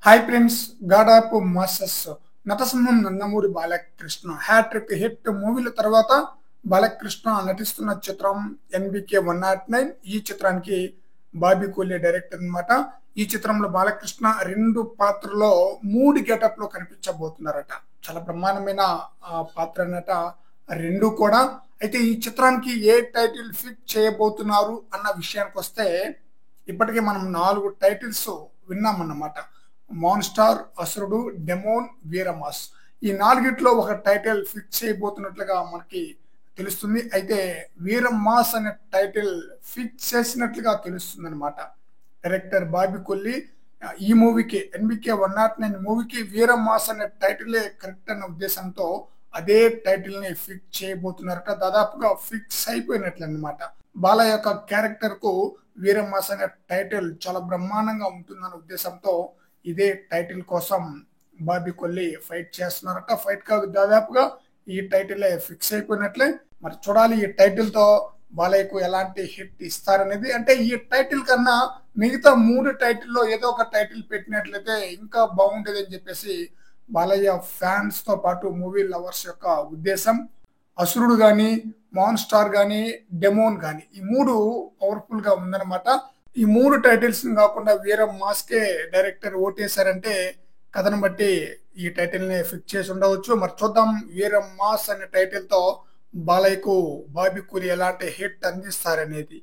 Hi friends, god of masters నటసింహం Nandamuri Balakrishna hattrick hit మూవీల తర్వాత బాలకృష్ణ నటిస్తున్న చిత్రం ఎన్బికే 109. ఈ చిత్రానికి బాబీ కోలే డైరెక్టర్ అన్నమాట. ఈ చిత్రంలో బాలకృష్ణ రెండు పాత్రలో మూడు గెటప్ లో కనిపించబోతున్నారట. చాలా బ్రహ్మాండమైన పాత్ర అన్నట రెండు కూడా. అయితే ఈ చిత్రానికి ఏ టైటిల్ ఫిక్స్ చేయబోతున్నారు అన్న విషయానికి వస్తే ఇప్పటికే మనం 4 టైటిల్స్ విన్నామన్నమాట. మాన్స్టార్, అసురుడు, డెమోన్, వీరమాస్. ఈ నాలుగిట్లో ఒక టైటిల్ ఫిక్స్ చేయబోతున్నట్లుగా మనకి తెలుస్తుంది. అయితే వీరమాస్ అనే టైటిల్ ఫిక్స్ చేసినట్లుగా తెలుస్తుంది అనమాట. డైరెక్టర్ బాబీ కొల్లి ఈ మూవీకి ఎన్బికే 109 మూవీకి వీరమాస్ అనే టైటిలే కరెక్ట్ అన్న ఉద్దేశంతో అదే టైటిల్ ని ఫిక్స్ చేయబోతున్నారట. దాదాపుగా ఫిక్స్ అయిపోయినట్లు అనమాట. బాల యొక్క క్యారెక్టర్ కు వీరమాస్ అనే టైటిల్ చాలా బ్రహ్మాండంగా ఉంటుందన్న ఉద్దేశంతో ఇదే టైటిల్ కోసం బాబీ కొల్లి ఫైట్ చేస్తున్నారట. ఫైట్ కాదు, దాదాపుగా ఈ టైటిల్ ఫిక్స్ అయిపోయినట్లే. మరి చూడాలి ఈ టైటిల్ తో బాలయ్యకు ఎలాంటి హిట్ ఇస్తారనేది. అంటే ఈ టైటిల్ కన్నా మిగతా 3 టైటిల్లో ఏదో ఒక టైటిల్ పెట్టినట్లయితే ఇంకా బాగుంటుంది అని చెప్పేసి బాలయ్య ఫ్యాన్స్ తో పాటు మూవీ లవర్స్ యొక్క ఉద్దేశం. అసురుడు గాని, మాన్ స్టార్ గాని, డెమోన్ గాని ఈ 3 పవర్ఫుల్ గా ఉందన్నమాట. ఈ 3 టైటిల్స్ కాకుండా వీర మాస్ కే డైరెక్టర్ ఓటేశారంటే కథను బట్టి ఈ టైటిల్ ని ఫిక్స్ చేసి ఉండవచ్చు. మరి చూద్దాం వీర మాస్ అనే టైటిల్ తో బాలయ్యకు బాబీ కొలి ఎలాంటి హిట్ అందిస్తారనేది.